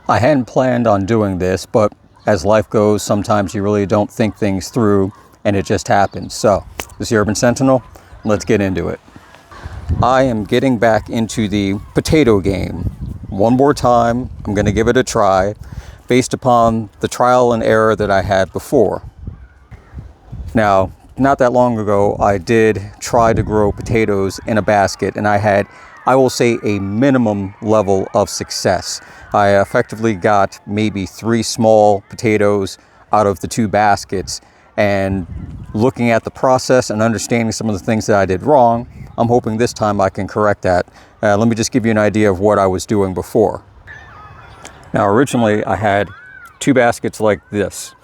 I hadn't planned on doing this, but as life goes, sometimes you really don't think things through and it just happens. So, this is the Urban Sentinel. Let's get into it. I am getting back into the potato game. One more time, I'm going to give it a try based upon the trial and error that I had before. Now, not that long ago, I did try to grow potatoes in a basket, and I had, I will say, a minimum level of success. I effectively got maybe 3 small potatoes out of the 2 baskets, and looking at the process and understanding some of the things that I did wrong, I'm hoping this time I can correct that. Let me just give you an idea of what I was doing before. Now, originally I had 2 baskets like this.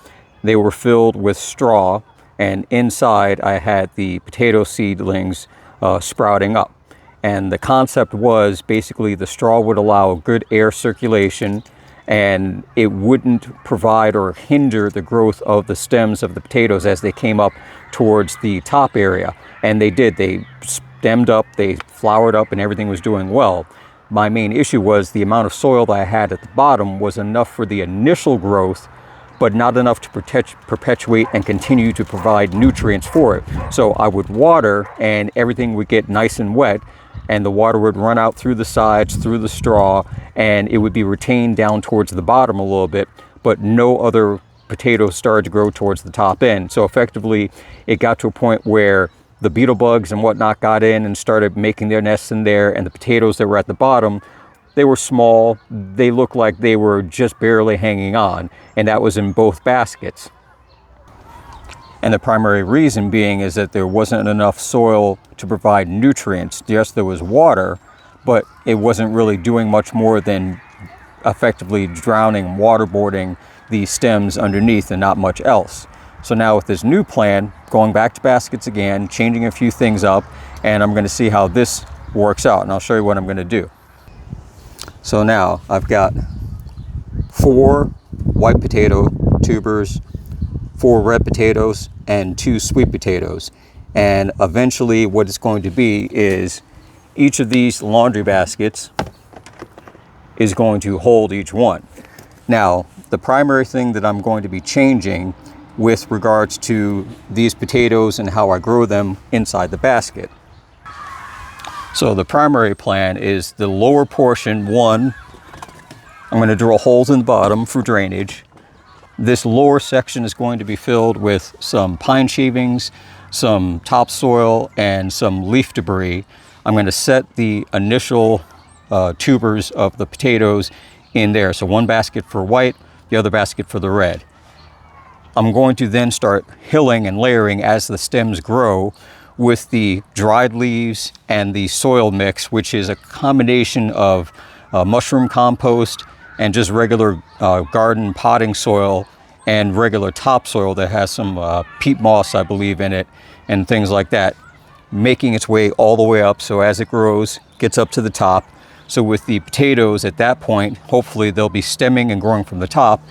They were filled with straw, and inside I had the potato seedlings sprouting up. And the concept was basically the straw would allow good air circulation, and it wouldn't provide or hinder the growth of the stems of the potatoes as they came up towards the top area. And they did. They stemmed up, they flowered up, and everything was doing well. My main issue was the amount of soil that I had at the bottom was enough for the initial growth, but not enough to perpetuate and continue to provide nutrients for it. So I would water and everything would get nice and wet, and the water would run out through the sides, through the straw, and it would be retained down towards the bottom a little bit, but no other potatoes started to grow towards the top end. So effectively, it got to a point where the beetle bugs and whatnot got in and started making their nests in there, and the potatoes that were at the bottom, they were small. They looked like they were just barely hanging on, and that was in both baskets. And the primary reason being is that there wasn't enough soil to provide nutrients. Yes, there was water, but it wasn't really doing much more than effectively drowning, waterboarding the stems underneath and not much else. So now with this new plan, going back to baskets again, changing a few things up, and I'm going to see how this works out, and I'll show you what I'm going to do. So now I've got 4 white potato tubers, 4 red potatoes, and 2 sweet potatoes. And eventually what it's going to be is each of these laundry baskets is going to hold each one. Now, the primary thing that I'm going to be changing with regards to these potatoes and how I grow them inside the basket. So the primary plan is the lower portion, I'm going to drill holes in the bottom for drainage. This lower section is going to be filled with some pine shavings, some topsoil, and some leaf debris. I'm going to set the initial tubers of the potatoes in there. So 1 basket for white, the other basket for the red. I'm going to then start hilling and layering as the stems grow with the dried leaves and the soil mix, which is a combination of mushroom compost and just regular garden potting soil and regular topsoil that has some peat moss, I believe, in it, and things like that, making its way all the way up. So as it grows, gets up to the top. So with the potatoes at that point, hopefully they'll be stemming and growing from the top,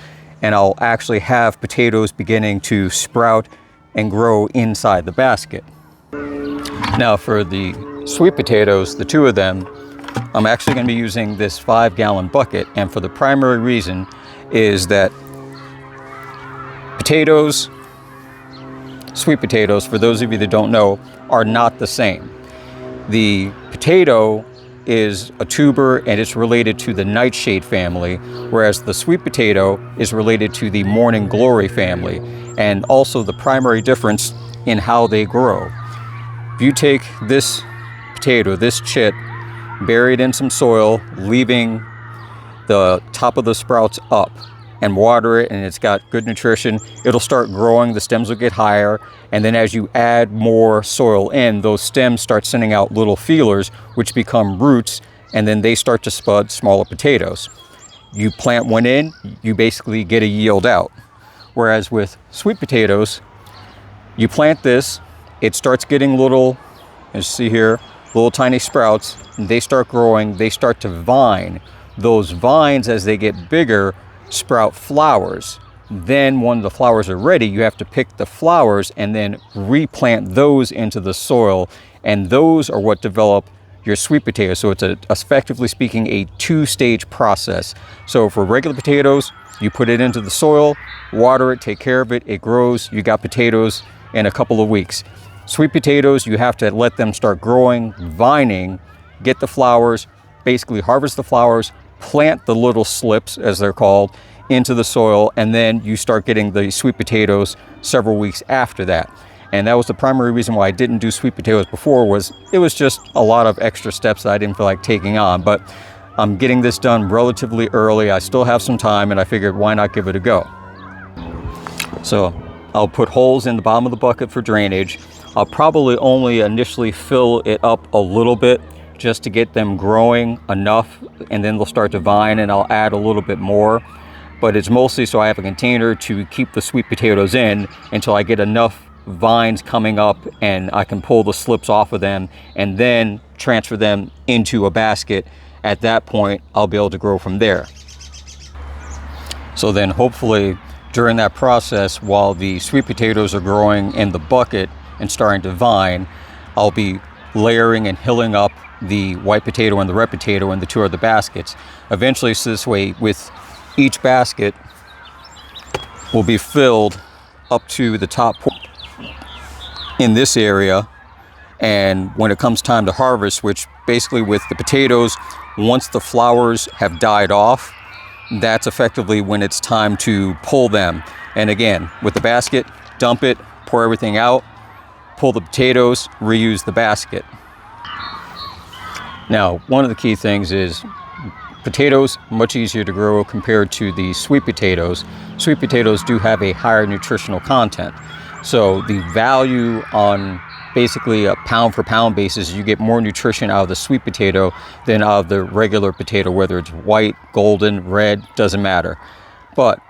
and I'll actually have potatoes beginning to sprout and grow inside the basket. Now for the sweet potatoes, the 2 of them, I'm actually going to be using this 5-gallon bucket, and for the primary reason is that potatoes, sweet potatoes, for those of you that don't know, are not the same. The potato is a tuber and it's related to the nightshade family, whereas the sweet potato is related to the morning glory family, and also the primary difference in how they grow. If you take this potato, this chit, bury it in some soil, leaving the top of the sprouts up, and water it, and it's got good nutrition, it'll start growing, the stems will get higher, and then as you add more soil in, those stems start sending out little feelers, which become roots, and then they start to spud smaller potatoes. You plant one in, you basically get a yield out. Whereas with sweet potatoes, you plant this, it starts getting little, as you see here, little tiny sprouts, and they start growing, they start to vine. Those vines, as they get bigger, sprout flowers. Then when the flowers are ready, you have to pick the flowers and then replant those into the soil, and those are what develop your sweet potatoes. So it's effectively speaking, a two-stage process. So for regular potatoes, you put it into the soil, water it, take care of it, it grows, you got potatoes in a couple of weeks. Sweet potatoes, you have to let them start growing, vining, get the flowers, basically harvest the flowers, plant the little slips, as they're called, into the soil, and then you start getting the sweet potatoes several weeks after that. And that was the primary reason why I didn't do sweet potatoes before, was it was just a lot of extra steps that I didn't feel like taking on. But I'm getting this done relatively early. I still have some time, and I figured, why not give it a go? So I'll put holes in the bottom of the bucket for drainage. I'll probably only initially fill it up a little bit just to get them growing enough, and then they'll start to vine, and I'll add a little bit more. But it's mostly so I have a container to keep the sweet potatoes in until I get enough vines coming up and I can pull the slips off of them and then transfer them into a basket. At that point, I'll be able to grow from there. So then hopefully during that process, while the sweet potatoes are growing in the bucket and starting to vine, I'll be layering and hilling up the white potato and the red potato in the two other baskets. Eventually, so this way, with each basket will be filled up to the top in this area. And when it comes time to harvest, which basically with the potatoes, once the flowers have died off, that's effectively when it's time to pull them. And again, with the basket, dump it, pour everything out, pull the potatoes, reuse the basket. Now, one of the key things is potatoes, much easier to grow compared to the sweet potatoes. Sweet potatoes do have a higher nutritional content. So the value on basically a pound for pound basis, you get more nutrition out of the sweet potato than out of the regular potato, whether it's white, golden, red, doesn't matter. But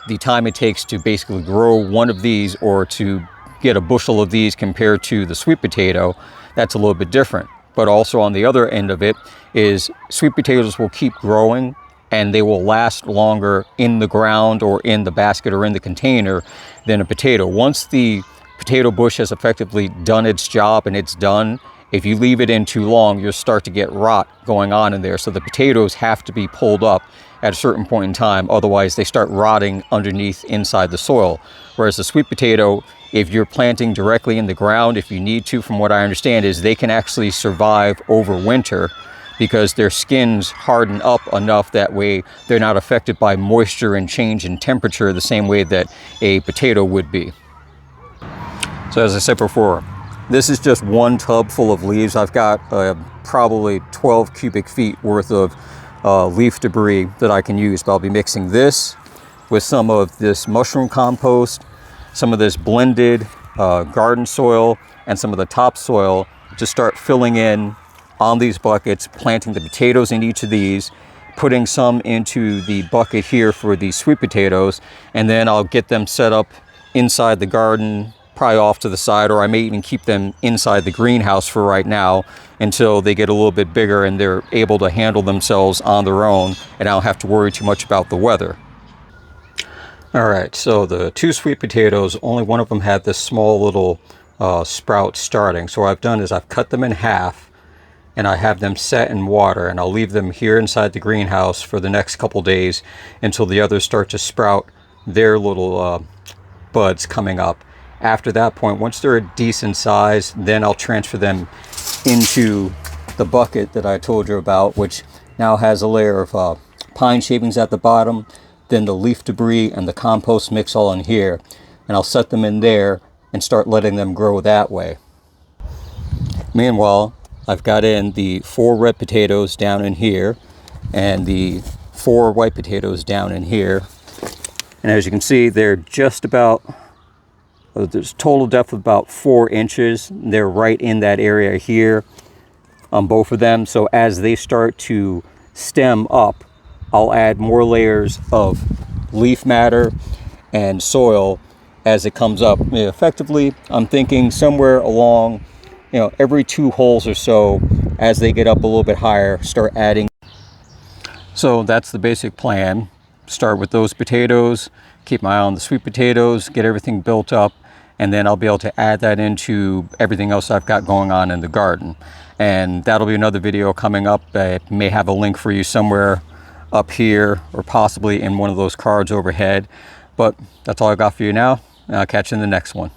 the time it takes to basically grow one of these or to get a bushel of these compared to the sweet potato, that's a little bit different. But also on the other end of it is sweet potatoes will keep growing and they will last longer in the ground or in the basket or in the container than a potato. Once the potato bush has effectively done its job and it's done, if you leave it in too long, you'll start to get rot going on in there. So the potatoes have to be pulled up at a certain point in time, otherwise they start rotting underneath inside the soil. Whereas the sweet potato, if you're planting directly in the ground, if you need to, from what I understand, is they can actually survive over winter because their skins harden up enough that way they're not affected by moisture and change in temperature the same way that a potato would be. So as I said before, this is just one tub full of leaves. I've got probably 12 cubic feet worth of leaf debris that I can use, but I'll be mixing this with some of this mushroom compost, some of this blended garden soil, and some of the topsoil to start filling in on these buckets, planting the potatoes in each of these, putting some into the bucket here for the sweet potatoes, and then I'll get them set up inside the garden, probably off to the side, or I may even keep them inside the greenhouse for right now until they get a little bit bigger and they're able to handle themselves on their own and I don't have to worry too much about the weather. All right, so the two sweet potatoes, only one of them had this small little sprout starting. So what I've done is I've cut them in half and I have them set in water, and I'll leave them here inside the greenhouse for the next couple days until the others start to sprout their little buds coming up. After that point, once they're a decent size, then I'll transfer them into the bucket that I told you about, which now has a layer of pine shavings at the bottom, then the leaf debris and the compost mix all in here, and I'll set them in there and start letting them grow that way. Meanwhile, I've got in the 4 red potatoes down in here and the 4 white potatoes down in here, and as you can see, they're just about, there's total depth of about 4 inches. They're right in that area here on both of them. So as they start to stem up, I'll add more layers of leaf matter and soil as it comes up. Effectively, I'm thinking somewhere along, every 2 holes or so, as they get up a little bit higher, start adding. So that's the basic plan. Start with those potatoes, keep my eye on the sweet potatoes, get everything built up, and then I'll be able to add that into everything else I've got going on in the garden. And that'll be another video coming up. I may have a link for you somewhere up here, or possibly in one of those cards overhead. But that's all I've got for you now, and I'll catch you in the next one.